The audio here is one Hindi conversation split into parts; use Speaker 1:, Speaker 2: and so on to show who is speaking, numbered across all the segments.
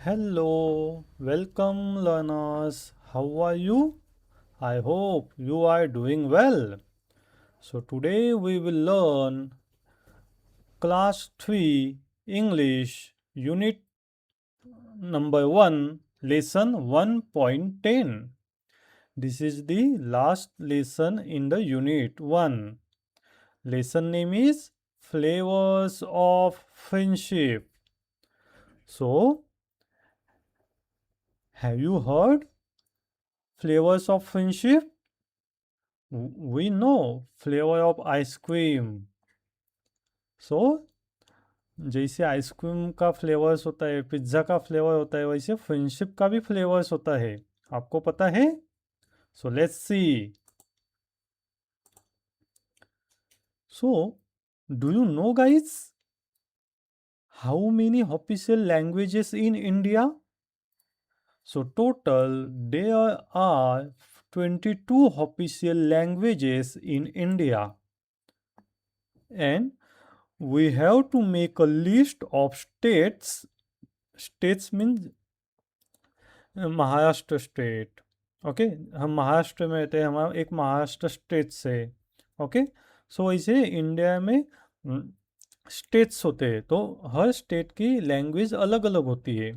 Speaker 1: Hello, welcome learners. How are you? I hope you are doing well. So today we will learn class 3 English unit number 1 lesson 1.10. This is the last lesson in the unit 1. Lesson name is Flavors of Friendship. So, have you heard Flavors of Friendship? We know flavor of ice cream. सो जैसे आइसक्रीम का फ्लेवर्स होता है, पिज्ज़ा का फ्लेवर होता है, वैसे फ्रेंडशिप का भी फ्लेवर्स होता है. आपको पता है? So let's see. So do you know guys how many official languages in India? So total there are 22 official languages in India. And we have to make a list of states. States means Maharashtra state. Okay, हम महाराष्ट्र में रहते हैं, हमारा एक महाराष्ट्र स्टेट से. ओके, सो ऐसे इंडिया में स्टेट्स होते हैं, तो हर स्टेट की लैंग्वेज अलग अलग होती है,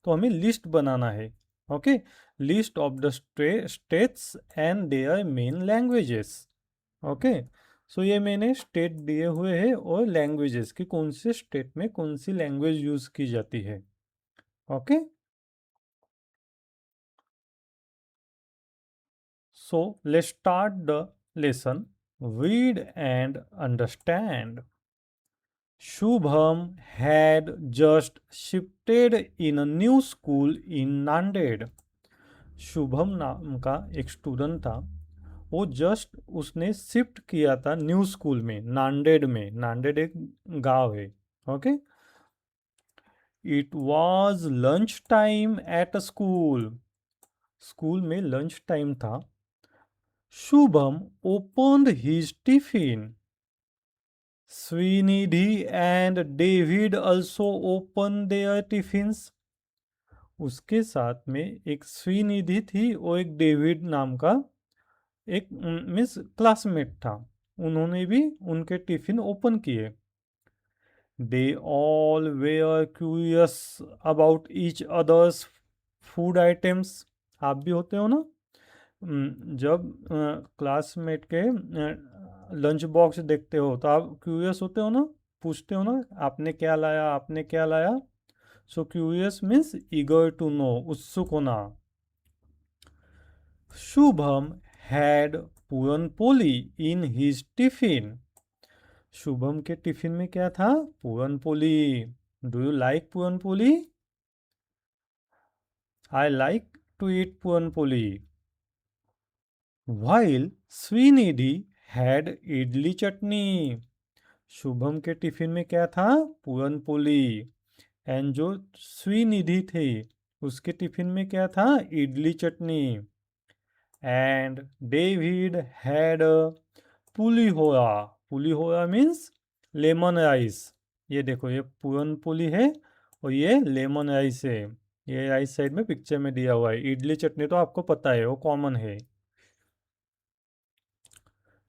Speaker 1: तो हमें लिस्ट बनाना है. Okay, list of the states and their main languages. Okay, so ये मैंने स्टेट दिए हुए हैं और लैंग्वेजेस कि कौन से स्टेट में कौन सी लैंग्वेज यूज की जाती है. Okay, so let's start the lesson. Read and understand. Shubham had just shifted in a new school in Nanded. Shubham नाम का एक स्टूडेंट था, वो जस्ट उसने शिफ्ट किया था न्यू स्कूल में, नांदेड़ में. नांदेड़ एक गांव है. Okay, it was lunch time at school. School में लंच टाइम था. Shubham opened his tiffin. Srinidhi and David also opened their tiffins. उसके साथ में एक श्रीनिधि थी और एक डेविड नाम का एक मिस क्लासमेट था. उन्होंने भी उनके टिफिन ओपन किए. They all were curious about each others food items. आप भी होते हो ना, जब क्लासमेट के लंच बॉक्स देखते हो तो आप क्यूरियस होते हो ना, पूछते हो ना आपने क्या लाया, आपने क्या लाया. So curious means eager to know, उत्सुक होना. Shubham had puran poli in his tiffin. Shubham के टिफिन में क्या था? Puran poli. Do you like puran poli? I like to eat puran poli. While Srinidhi had idli chutney. Shubham के टिफिन में क्या था? पूरन पोली. एंड जो श्रीनिधि थे उसके टिफिन में क्या था? Idli chutney. And David had pulihora. Pulihora means lemon rice. ये देखो, ये पूरन पोली है और ये लेमन राइस है. ये राइट साइड में पिक्चर में दिया हुआ है. इडली चटनी तो आपको पता है, वो कॉमन है.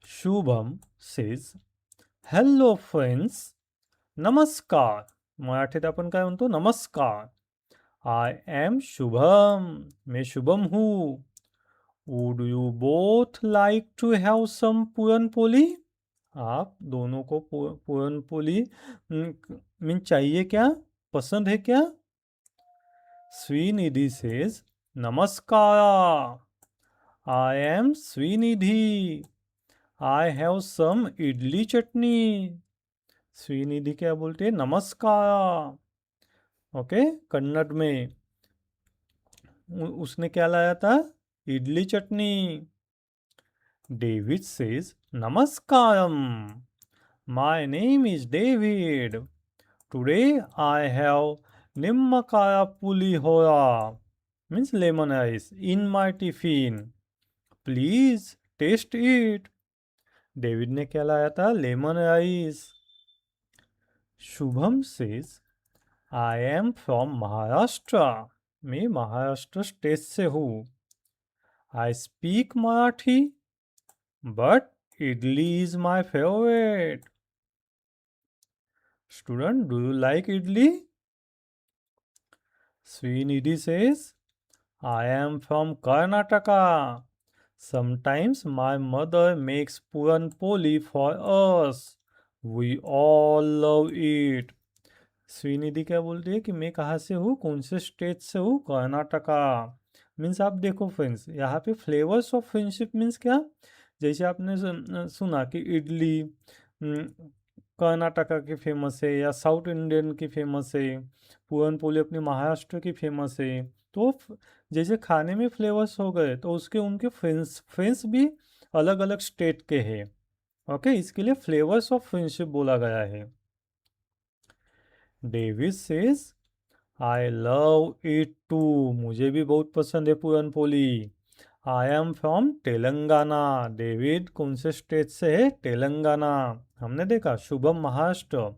Speaker 1: Shubham says hello friends. नमस्कार. मराठीत आपण काय म्हणतो? नमस्कार. I am Shubham. मैं शुभम हूँ. Would you both like to have some puran poli? आप दोनों को पूरनपोली मीन चाहिए क्या? पसंद है क्या? Srinidhi says namaskar. I am Srinidhi. I have some idli chutney. Srinidhi क्या बोलते हैं? नमस्कार. ओके, कन्नड़ में. उसने क्या लाया था? Idli chutney. David says namaskaram. My name is David. Today I have nimmakaya pulihora means lemon rice in my tiffin. Please taste it. David ने क्या लाया था? Lemon rice. Shubham says I am from Maharashtra, मैं महाराष्ट्र स्टेट से हूँ। I speak Marathi but idli is my favourite. Student, do you like idli? Srinidhi says, I am from Karnataka. Sometimes my mother makes puran poli for us. We all love it. Shrinidhi क्या बोल रही है कि मैं कहाँ से हूँ, कौन से स्टेट से हूँ? कर्नाटका। मीन्स आप देखो फ्रेंड्स, यहाँ पे फ्लेवर्स ऑफ फ्रेंडशिप मीन्स क्या? जैसे आपने सुना कि इडली कर्नाटका की फेमस है या साउथ इंडियन की फेमस है, पूरन पोली अपनी महाराष्ट्र की फेमस है। तो जैसे खाने में फ्लेवर्स हो गए तो उसके उनके फ्रेंड्स फ्रेंड्स भी अलग अलग स्टेट के हैं। ओके, इसके लिए फ्लेवर्स ऑफ फ्रेंडशिप बोला गया है। David says, I love it too, मुझे भी बहुत पसंद है puran poli. I am from Telangana. David कौन से स्टेट से है? तेलंगाना। हमने देखा Shubham Maharashtra,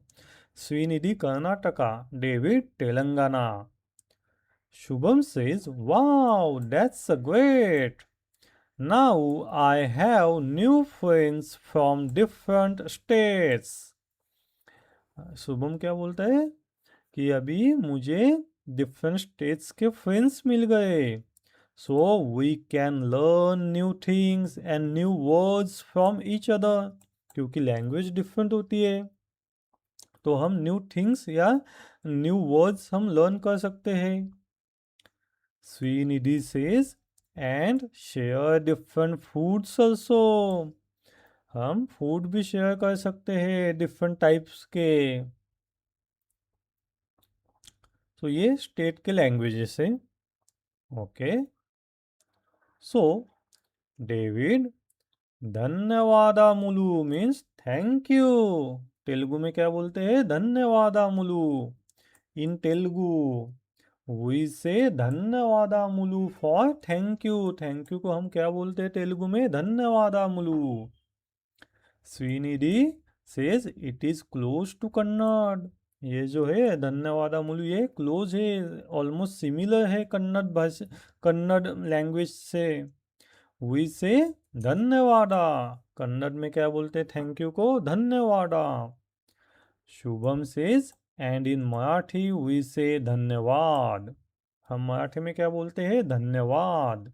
Speaker 1: Srinidhi Karnataka, David Telangana. Shubham says, wow that's great, now I have new friends from different states. Shubham क्या बोलता है कि अभी मुझे डिफरेंट स्टेट्स के फ्रेंड्स मिल गए। So we can learn new things and new words from each other. क्योंकि लैंग्वेज डिफरेंट होती है तो हम न्यू थिंग्स या न्यू वर्ड्स हम लर्न कर सकते हैं। Srinidhi says, and share different foods also, हम फूड भी शेयर कर सकते हैं डिफरेंट टाइप्स के। तो ये स्टेट के लैंग्वेजेस है। Okay, so David, dhanyavadamulu means thank you. Telugu में क्या बोलते हैं? धन्यवादामुलु। In Telugu we say dhanyavadamulu for thank you. Thank you को हम क्या बोलते हैं तेलुगु में? धन्यवादामुलु। Srinidhi says, it is close to Kannada. ये जो है धन्यवादामुलु ये क्लोज है, ऑलमोस्ट सिमिलर है कन्नड़ भाषा, कन्नड़ लैंग्वेज से। वी से धन्यवादा, कन्नड़ में क्या बोलते हैं थैंक यू को? धन्यवादा। Shubham says, and in Marathi we say dhanyavad, हम मराठी में क्या बोलते हैं? धन्यवाद।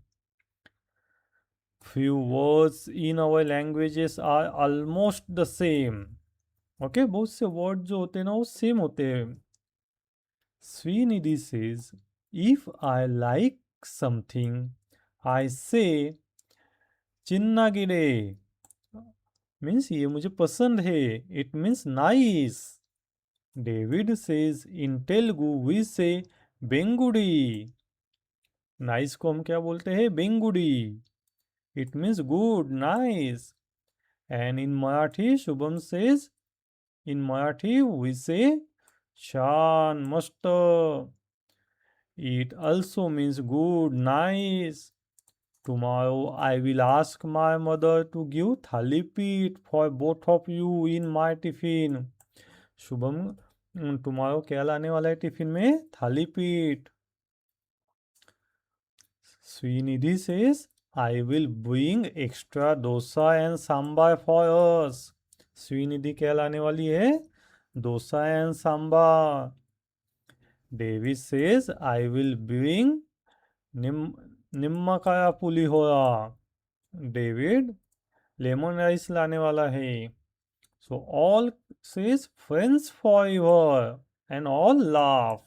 Speaker 1: few words in our languages are almost the same. Okay, बहुत से वर्ड जो होते हैं ना वो सेम होते हैं। Srinidhi says, if I like something I say chennagide, means ये मुझे पसंद है, it means nice. David says, in Telugu we say bagundi, nice को हम क्या बोलते हैं? Bagundi, it means good, nice. And in Marathi Shubham says, in Marathi we say छान, मस्त। It also means good, nice. Tomorrow I will ask my mother to give thalipeeth for both of you in my tiffin. Shubham tomorrow क्या लाने वाला है टिफिन में? Thalipeeth. Srinidhi says, I will bring extra dosa and sambar for us. Srinidhi क्या लाने वाली है? Dosa and sambar. David says, I will bring nimmakaya pulihora. David lemon rice लाने वाला है। So all says friends for ever and all laugh.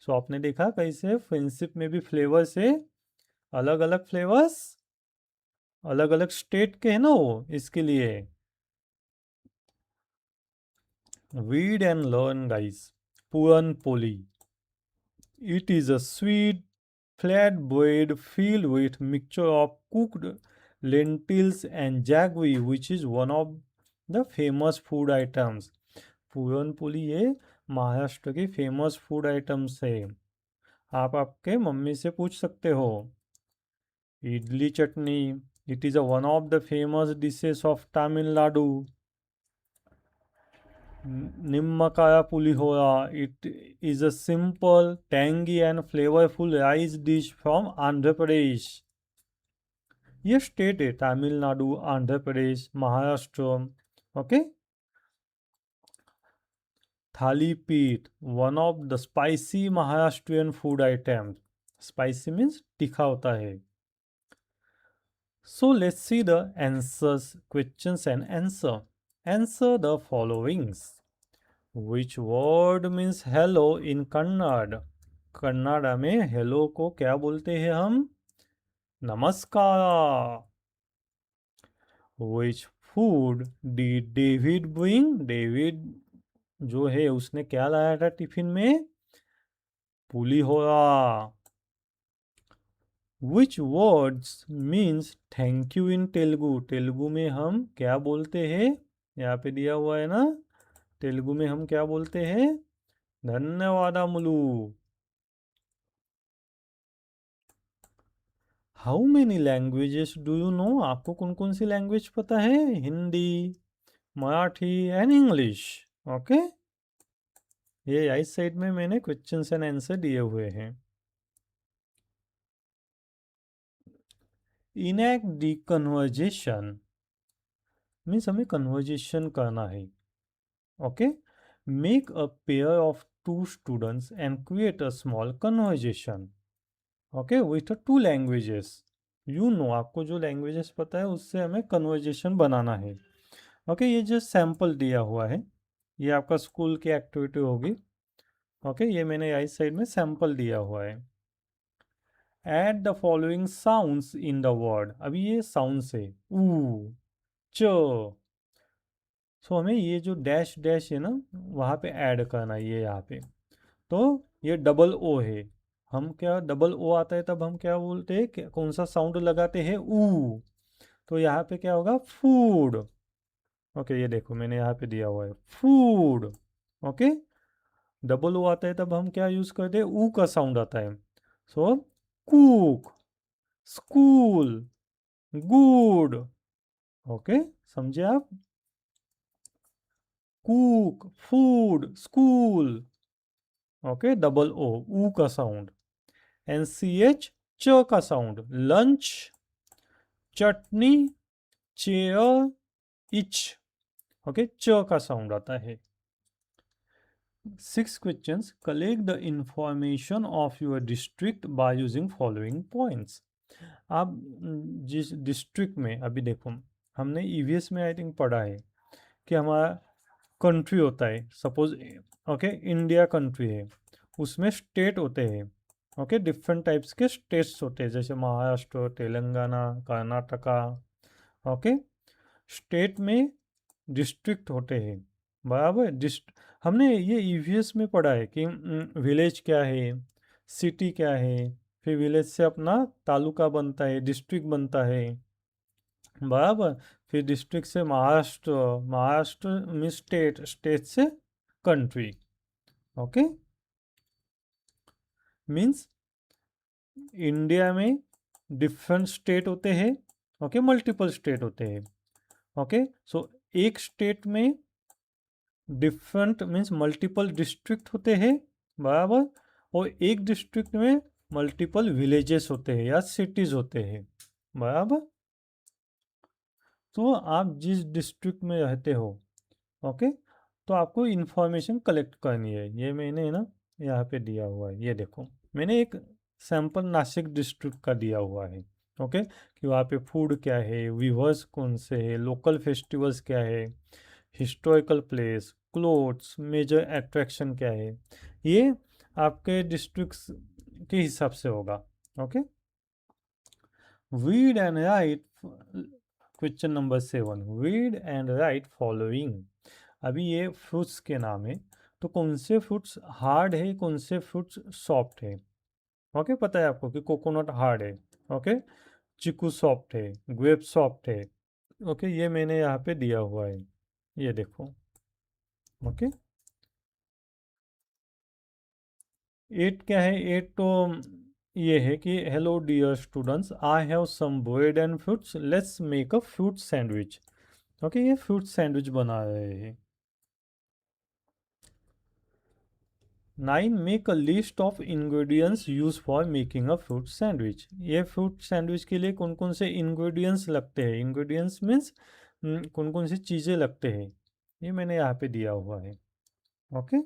Speaker 1: सो आपने देखा कैसे फ्रेंडशिप में भी फ्लेवर्स है, अलग अलग फ्लेवर्स, अलग अलग स्टेट के है ना वो, इसके लिए। Read and learn guys. Puran poli, it is a sweet flat bread filled with mixture of cooked lentils and jaggery, which is one of the famous food items. Puran poli ये महाराष्ट्र की फेमस फूड आइटम्स है। आप आपके मम्मी से पूछ सकते हो। Idli chutney, it is one of the famous dishes of Tamil Nadu. Nimmakaya Pulihora. It is a simple, tangy and flavorful rice dish from Andhra Pradesh. ये स्टेट है तमिलनाडु, आंध्र प्रदेश, महाराष्ट्र. ओके. थाली पीठ, one of the spicy Maharashtrian food item. Spicy means तीखा होता है. So let's see the answers, questions and answer. Answer the followings. Which word means hello in Kannada? Kannada में हेलो को क्या बोलते हैं हम? नमस्कार. Which food did David bring? David जो है उसने क्या लाया था टिफिन में? Pulihora. Which words means thank you in Telugu? Telugu में हम क्या बोलते हैं? यहाँ पे दिया हुआ है ना. तेलुगु में हम क्या बोलते हैं? धन्यवादमुलु. How many languages do you know? आपको कौन कौन सी लैंग्वेज पता है? Hindi, Marathi and English. Okay. ये राइट साइड में मैंने क्वेश्चंस एंड आंसर दिए हुए हैं. इनैक्ट द कन्वर्जेशन मीन्स हमें कन्वर्जेशन करना है. Okay. Make a pair of two students and create a small conversation. Okay. With two languages. You know आपको जो लैंग्वेजेस पता है उससे हमें कन्वर्जेशन बनाना है. ओके. ये जस्ट सैम्पल दिया हुआ है. ये आपका स्कूल की एक्टिविटी होगी. ओके. ये मैंने राइट साइड में सैम्पल दिया हुआ है. Add the following sounds in the word. अभी ये साउंड्स है. ऊ, च. सो हमें ये जो डैश डैश है ना वहाँ पे ऐड करना है. ये यहाँ पे तो ये डबल ओ है. हम क्या डबल ओ आता है तब हम क्या बोलते हैं? कौन सा साउंड लगाते हैं? ऊ. तो यहाँ पे क्या होगा? फूड. ओके. ये देखो मैंने यहाँ पे दिया हुआ है फूड. ओके. डबल ओ आता है तब हम क्या यूज करते हैं? ऊ का साउंड आता है. So cook, school, good. Okay. समझे आप? Cook, food, school. Okay. Double O, ऊ का साउंड. एंड सी एच, च का sound. Lunch, chutney, chair, itch. Okay. च का साउंड आता है. 6 questions. Collect the information of your district by using following points. आप जिस डिस्ट्रिक्ट में अभी देखो हमने ईवीएस में आई थिंक पढ़ा है कि हमारा कंट्री होता है. सपोज ओके इंडिया कंट्री है. उसमें स्टेट होते हैं. ओके. डिफरेंट टाइप्स के स्टेट्स होते हैं जैसे महाराष्ट्र, तेलंगाना, कर्नाटका. ओके. स्टेट में डिस्ट्रिक्ट होते हैं. बराबर. हमने ये ईवीएस में पढ़ा है कि विलेज क्या है, सिटी क्या है. फिर विलेज से अपना तालुका बनता है, डिस्ट्रिक्ट बनता है. बराबर. फिर डिस्ट्रिक्ट से महाराष्ट्र, महाराष्ट्र में स्टेट, स्टेट से कंट्री. ओके. मीन्स इंडिया में डिफरेंट स्टेट होते हैं. ओके. मल्टीपल स्टेट होते हैं. ओके. सो एक स्टेट में डिफरेंट मीन्स मल्टीपल डिस्ट्रिक्ट होते हैं. बराबर. और एक डिस्ट्रिक्ट में मल्टीपल विलेजेस होते हैं या सिटीज होते हैं. बराबर. तो आप जिस डिस्ट्रिक्ट में रहते हो ओके तो आपको इंफॉर्मेशन कलेक्ट करनी है. ये मैंने ना यहाँ पे दिया हुआ है. ये देखो मैंने एक सैंपल नासिक डिस्ट्रिक्ट का दिया हुआ है. ओके. कि वहाँ पे फूड क्या है, विवर्स कौन से है, लोकल फेस्टिवल्स क्या है, historical place, clothes, major attraction क्या है. ये आपके डिस्ट्रिक्ट के हिसाब से होगा. Okay. Read and write. Question number 7. Read and write following. अभी ये फ्रूट्स के नाम है. तो कौन से फ्रूट्स हार्ड है, कौन से फ्रूट्स सॉफ्ट है. ओके. पता है आपको कि कोकोनट हार्ड है. ओके. चीकू सॉफ्ट है, ग्रेप सॉफ्ट है. ओके. ये मैंने यहाँ पे दिया हुआ है. ये देखो. ओके. 8 क्या है? 8 तो ये है कि hello dear students, I have some bread and fruits, let's make a fruit sandwich. Okay. ये फ्रूट सैंडविच बना रहे हैं. 9, make a list of ingredients use for making a fruit sandwich. ये फ्रूट सैंडविच के लिए कौन कौन से इंग्रेडिएंट्स लगते हैं, इंग्रेडिएंट्स मीन्स कौन कौन सी चीज़ें लगते हैं, ये मैंने यहाँ पे दिया हुआ है। Okay,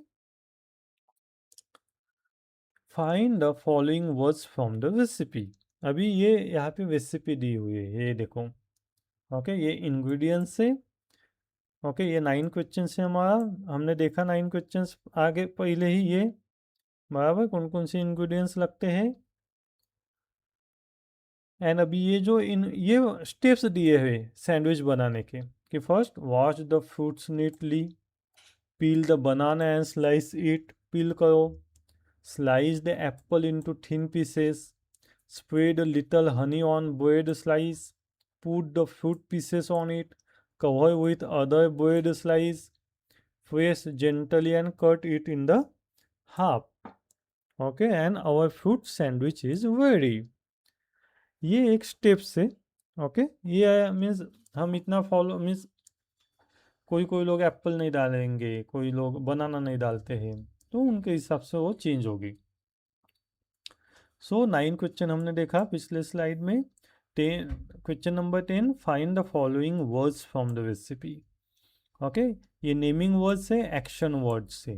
Speaker 1: find the following words from the recipe. अभी ये यहाँ पे रेसिपी दी हुई है, ये देखो। ओके, ये इंग्रेडिएंट्स है। ओके, ये 9 क्वेश्चन है हमारा, हमने देखा 9 क्वेश्चन आगे पहले ही ये, बराबर, कौन कौन से इंग्रेडिएंट्स लगते हैं। एंड अभी ये जो इन ये स्टेप्स दिए हुए सैंडविच बनाने के, कि first wash the fruits neatly, peel the banana and slice it, peel करो, slice the apple into thin pieces, spread a little honey on bread slice, put the fruit pieces on it, cover with other bread slice, press gently and cut it in the half. Okay, and our fruit sandwich is ready. ये एक स्टेप्स है। ओके, ये मीन्स हम इतना फॉलो मीन्स कोई कोई लोग एप्पल नहीं डालेंगे, कोई लोग बनाना नहीं डालते हैं, तो उनके हिसाब से वो चेंज होगी। सो 9 क्वेश्चन हमने देखा पिछले स्लाइड में। 10 question number 10, find the following words from the recipe. Okay, ये नेमिंग वर्ड्स है, एक्शन वर्ड्स है।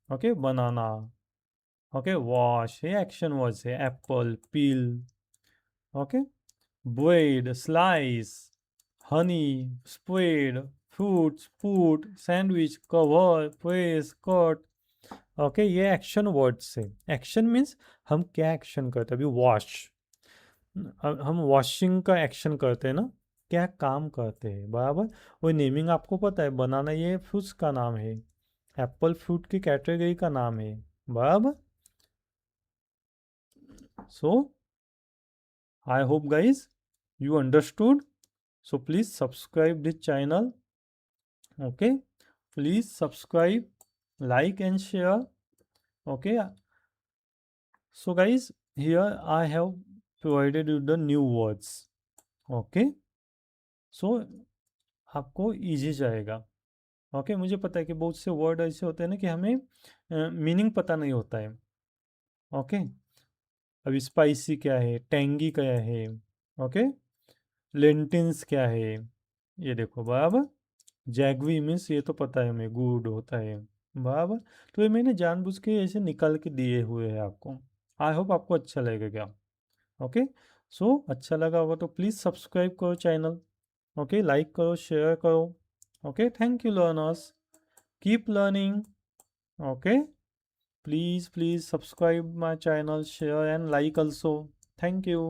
Speaker 1: ओके, बनाना, ओके, वॉश ये एक्शन वर्ड्स है, apple, peel, okay, bread, slice, honey, spread, fruits, food, sandwich, cover, press, cut. Okay, ये एक्शन वर्ड्स है। एक्शन मीन्स हम क्या एक्शन करते हैं, अभी वॉश, हम वॉशिंग का एक्शन करते हैं ना, क्या काम करते हैं, बराबर। वो नेमिंग आपको पता है, बनाना ये फ्रूट्स का नाम है, एप्पल फ्रूट की कैटेगरी का नाम है, बराबर। So I hope guys you understood. So please subscribe this channel. Okay, please subscribe, like and share. Okay, so guys, here I have provided you the new words. Okay, so आपको इजी जाएगा। ओके, मुझे पता है कि बहुत से वर्ड ऐसे होते हैं ना कि हमें मीनिंग पता नहीं होता है। ओके, अभी स्पाइसी क्या है, टेंगी क्या है, ओके, लेंटिन्स क्या है, ये देखो, बराबर। जैगवी मीन्स ये तो पता है हमें, गुड होता है, बराबर। तो ये मैंने जानबूझ के ऐसे निकाल के दिए हुए हैं आपको। आई होप आपको अच्छा लगेगा। ओके, सो अच्छा लगा होगा तो प्लीज़ सब्सक्राइब करो चैनल। ओके, लाइक करो, शेयर करो। Okay, thank you learners, keep learning. Okay, please subscribe my channel, share and like also. Thank you.